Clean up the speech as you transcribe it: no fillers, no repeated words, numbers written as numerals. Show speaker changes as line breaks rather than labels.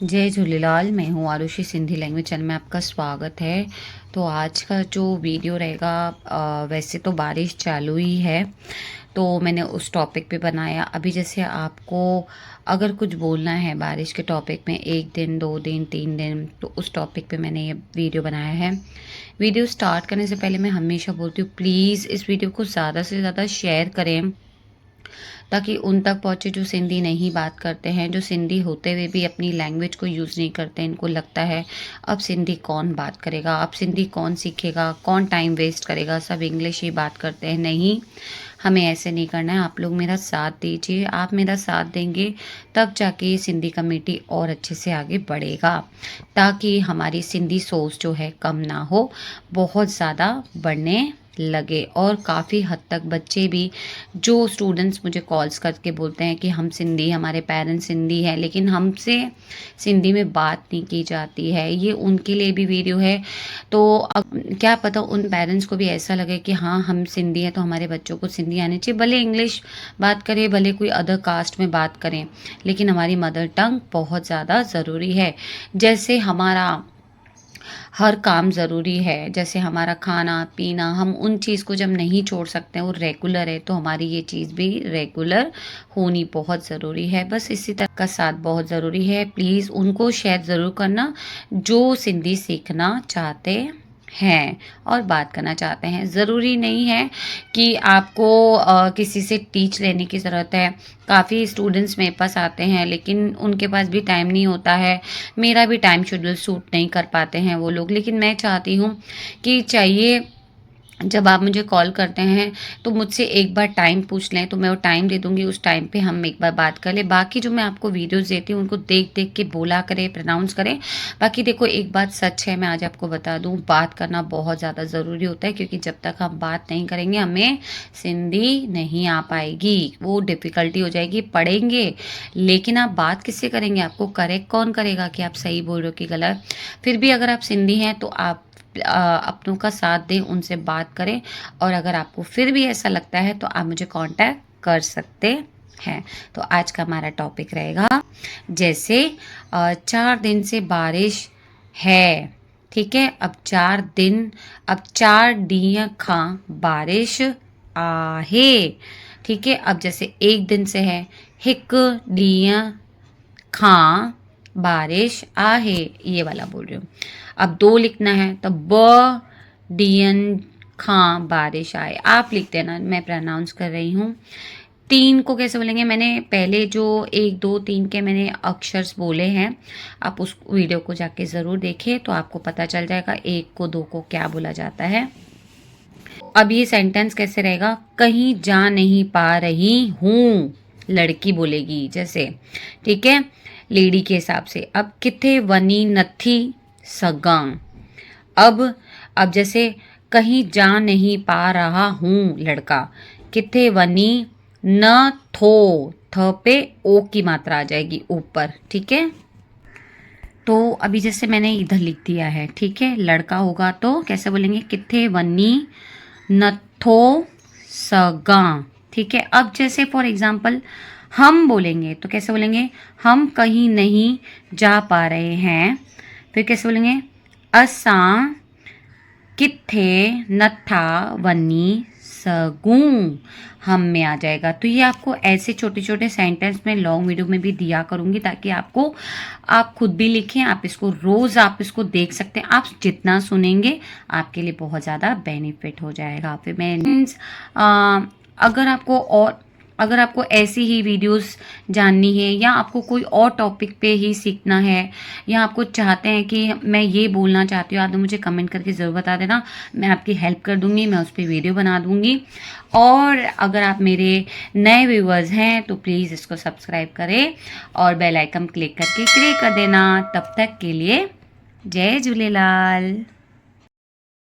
जय झूलेलाल। मैं हूँ आरुषि। सिंधी लैंग्वेज चैनल में आपका स्वागत है। तो आज का जो वीडियो रहेगा, वैसे तो बारिश चालू ही है, तो मैंने उस टॉपिक पे बनाया। अभी जैसे आपको अगर कुछ बोलना है बारिश के टॉपिक में, 1 दिन 2 दिन 3 दिन, तो उस टॉपिक पे मैंने ये वीडियो बनाया है। वीडियो स्टार्ट करने से पहले मैं हमेशा बोलती हूँ, प्लीज़ इस वीडियो को ज़्यादा से ज़्यादा शेयर करें, ताकि उन तक पहुँचे जो सिंधी नहीं बात करते हैं, जो सिंधी होते हुए भी अपनी लैंग्वेज को यूज़ नहीं करते। इनको लगता है अब सिंधी कौन बात करेगा, अब सिंधी कौन सीखेगा, कौन टाइम वेस्ट करेगा, सब इंग्लिश ही बात करते हैं। नहीं, हमें ऐसे नहीं करना है। आप लोग मेरा साथ दीजिए। आप मेरा साथ देंगे तब जाके ये सिंधी कम्युनिटी और अच्छे से आगे बढ़ेगा, ताकि हमारी सिंधी सोच जो है कम ना हो, बहुत ज़्यादा बढ़ने लगे। और काफ़ी हद तक बच्चे भी, जो स्टूडेंट्स मुझे कॉल्स करके बोलते हैं कि हम सिंधी, हमारे पेरेंट्स सिंधी हैं, लेकिन हमसे सिंधी में बात नहीं की जाती है, ये उनके लिए भी वीडियो है। तो अब क्या पता उन पेरेंट्स को भी ऐसा लगे कि हाँ हम सिंधी हैं तो हमारे बच्चों को सिंधी आनी चाहिए, भले इंग्लिश बात करें, भले कोई अदर कास्ट में बात करें, लेकिन हमारी मदर टंग बहुत ज़्यादा ज़रूरी है। जैसे हमारा हर काम ज़रूरी है, जैसे हमारा खाना पीना, हम उन चीज़ को जब नहीं छोड़ सकते हैं, वो रेगुलर है, तो हमारी ये चीज़ भी रेगुलर होनी बहुत ज़रूरी है। बस इसी तरह का साथ बहुत ज़रूरी है। प्लीज़ उनको शेयर ज़रूर करना जो सिंधी सीखना चाहते हैं और बात करना चाहते हैं। ज़रूरी नहीं है कि आपको किसी से टीच लेने की ज़रूरत है। काफ़ी स्टूडेंट्स मेरे पास आते हैं, लेकिन उनके पास भी टाइम नहीं होता है, मेरा भी टाइम शेड्यूल सूट नहीं कर पाते हैं वो लोग। लेकिन मैं चाहती हूँ कि चाहिए, जब आप मुझे कॉल करते हैं तो मुझसे एक बार टाइम पूछ लें, तो मैं वो टाइम दे दूँगी। उस टाइम पे हम एक बार बात कर लें। बाकी जो मैं आपको वीडियोज़ देती हूँ उनको देख देख के बोला करें, प्रोनाउंस करें। बाकी देखो, एक बात सच है, मैं आज आपको बता दूँ, बात करना बहुत ज़्यादा ज़रूरी होता है, क्योंकि जब तक हम बात नहीं करेंगे हमें सिंधी नहीं आ पाएगी। वो डिफ़िकल्टी हो जाएगी। पढ़ेंगे लेकिन आप बात किससे करेंगे? आपको करेक्ट कौन करेगा कि आप सही बोल रहे हो कि गलत? फिर भी अगर आप सिंधी हैं तो आप अपनों का साथ दें, उनसे बात करें। और अगर आपको फिर भी ऐसा लगता है तो आप मुझे कांटेक्ट कर सकते हैं। तो आज का हमारा टॉपिक रहेगा, जैसे 4 दिन से बारिश है, ठीक है। अब 4 ॾींहं खां बारिश आहे, ठीक है। अब जैसे 1 दिन से है, हिकु ॾींहं खां बारिश आहे, ये वाला बोल रही हूँ। अब 2 लिखना है तो ॾींहंनि खां बारिश आए, आप लिख देना, मैं प्रोनाउंस कर रही हूँ। 3 को कैसे बोलेंगे? मैंने पहले जो 1 2 3 के मैंने अक्षर्स बोले हैं, आप उस वीडियो को जाके ज़रूर देखें, तो आपको पता चल जाएगा 1 को 2 को क्या बोला जाता है। अब ये सेंटेंस कैसे रहेगा? कहीं जा नहीं पा रही हूँ, लड़की बोलेगी जैसे, ठीक है, लेडी के हिसाब से। अब किथे वनी नथी सगां। अब जैसे कहीं जा नहीं पा रहा हूँ, लड़का, किथे वनी न थो, थ पे ओ की मात्रा आ जाएगी ऊपर, ठीक है। तो अभी जैसे मैंने इधर लिख दिया है, ठीक है, लड़का होगा तो कैसे बोलेंगे? किथे वनी नथो सगां, ठीक है। अब जैसे फॉर एग्जाम्पल हम बोलेंगे तो कैसे बोलेंगे? हम कहीं नहीं जा पा रहे हैं, फिर कैसे बोलेंगे? असां किथे नथा वनी सगूं, हम में आ जाएगा। तो ये आपको ऐसे छोटे छोटे सेंटेंस में लॉन्ग वीडियो में भी दिया करूंगी, ताकि आपको, आप खुद भी लिखें, आप इसको रोज़ आप इसको देख सकते हैं। आप जितना सुनेंगे आपके लिए बहुत ज़्यादा बेनिफिट हो जाएगा। फिर मैं अगर आपको और अगर आपको ऐसी ही वीडियोस जाननी है, या आपको कोई और टॉपिक पे ही सीखना है, या आपको चाहते हैं कि मैं ये बोलना चाहती हूँ, आप तो मुझे कमेंट करके ज़रूर बता देना, मैं आपकी हेल्प कर दूँगी, मैं उस पर वीडियो बना दूँगी। और अगर आप मेरे नए व्यूवर्स हैं तो प्लीज़ इसको सब्सक्राइब करें और बेल आइकन क्लिक करके क्लिक कर देना। तब तक के लिए जय झूलेलाल।